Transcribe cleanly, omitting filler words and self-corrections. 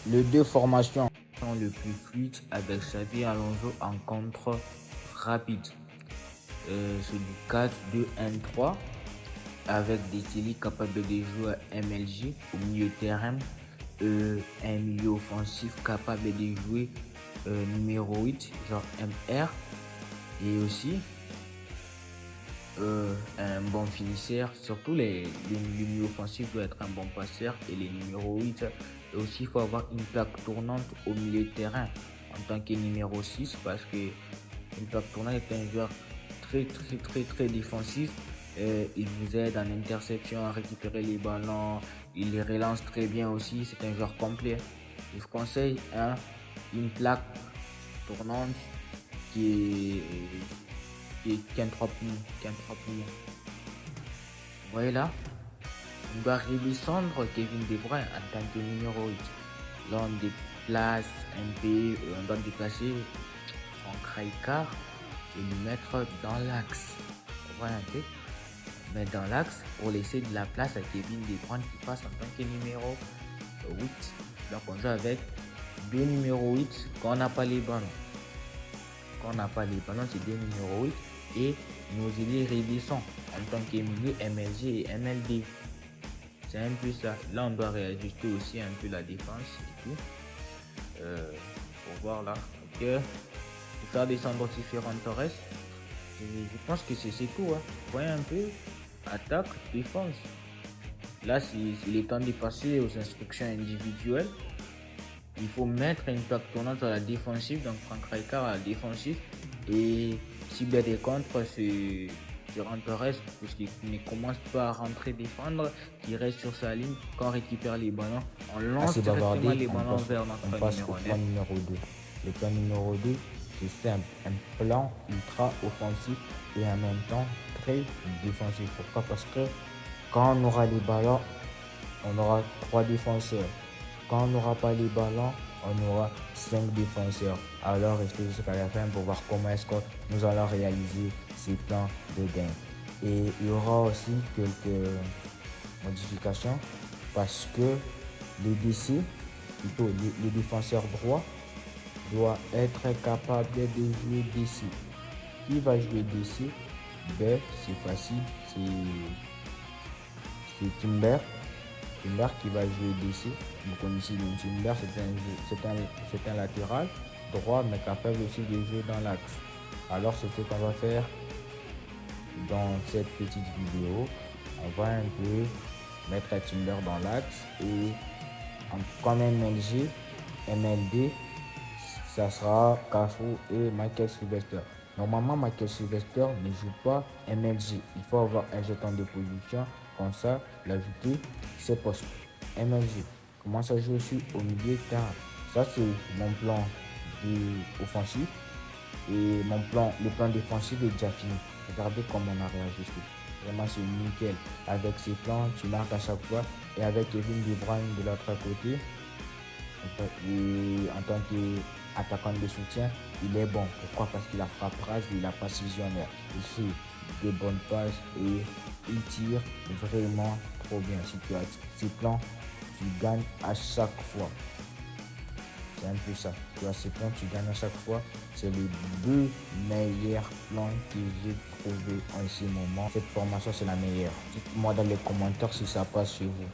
Les deux formations sont le plus fluide avec Xavi Alonso en contre rapide. C'est du 4-2-1-3 avec des Tilly capables de jouer à MLJ au milieu de terrain, un milieu offensif capable de jouer numéro 8, genre MR, et aussi un bon finisseur. Surtout les milieux offensifs doivent être un bon passeur et les numéros 8. Et aussi, il faut avoir une plaque tournante au milieu de terrain en tant que numéro 6 parce que une plaque tournante est un joueur très défensif. Il vous aide en interception à récupérer les ballons. Il les relance très bien aussi. C'est un joueur complet. Je vous conseille une plaque tournante qui est un 3 points. Vous voyez là, on doit redescendre Kevin De Bruyne en tant que numéro 8. Là, on déplace un peu, on doit déplacer Franck Rijkaard et le mettre dans l'axe. Vous voyez un peu, mettre dans l'axe pour laisser de la place à Kevin De Bruyne qui passe en tant que numéro 8. Donc, on joue avec deux numéros 8 quand on n'a pas les ballons. Quand on n'a pas les ballons, c'est deux numéros 8 et nos ailiers redescendent en tant que milieu MLG et MLD. C'est un peu ça. Là, on doit réajuster aussi un peu la défense et tout. Pour voir là. Ok. Pour faire descendre aussi Ferran Torres. Je pense que c'est tout. Hein. Vous voyez un peu. Attaque, défense. Là, il est temps de passer aux instructions individuelles. Il faut mettre une plaque tournante à la défensive, donc Franck Rijkaard à la défensive et cibler des contres sur Ferran Torres parce qu'il ne commence pas à rentrer défendre, qui reste sur sa ligne. Quand on récupère les ballons, on lance directement les ballons vers notre plan numéro 2. Le plan numéro 2, c'est simple, un plan ultra offensif et en même temps très défensif. Pourquoi? Parce que quand on aura les ballons, on aura 3 défenseurs. Quand on n'aura pas les ballons, on aura 5 défenseurs. Alors restez jusqu'à la fin pour voir comment est-ce que nous allons réaliser ces plans de gain. Et il y aura aussi quelques modifications parce que les DC, plutôt les défenseurs droits, doit être capable de jouer DC. Qui va jouer DC? Ben, c'est facile, c'est Timber qui va jouer DC. Vous connaissez le Timber, c'est un latéral droit mais capable aussi de jouer dans l'axe. Alors c'est ce qu'on va faire dans cette petite vidéo. On va un peu mettre Timber dans l'axe et comme MLG, MLD, ça sera Cafu et Michael Sylvester. Normalement, Michael Sylvester ne joue pas MLG. Il faut avoir un jeton de position, comme ça, l'ajouter, c'est possible. MLG, comment ça joue aussi au milieu de terrain. Ça, c'est mon plan offensif. Et le plan défensif est déjà fini. Regardez comment on a réajusté. Vraiment, c'est nickel. Avec ces plans, tu marques à chaque fois. Et avec Kevin De Bruyne de l'autre côté, et en tant qu'attaquant de soutien, il est bon. Pourquoi? Parce qu'il a frappage, il a passe visionnaire. Il fait des bonnes passes et il tire vraiment trop bien. Si tu as ces plans, tu gagnes à chaque fois. C'est un peu ça. Tu as ces plans, tu gagnes à chaque fois. C'est les deux meilleurs plans que j'ai trouvé en ce moment. Cette formation, c'est la meilleure. Dites-moi dans les commentaires si ça passe chez vous.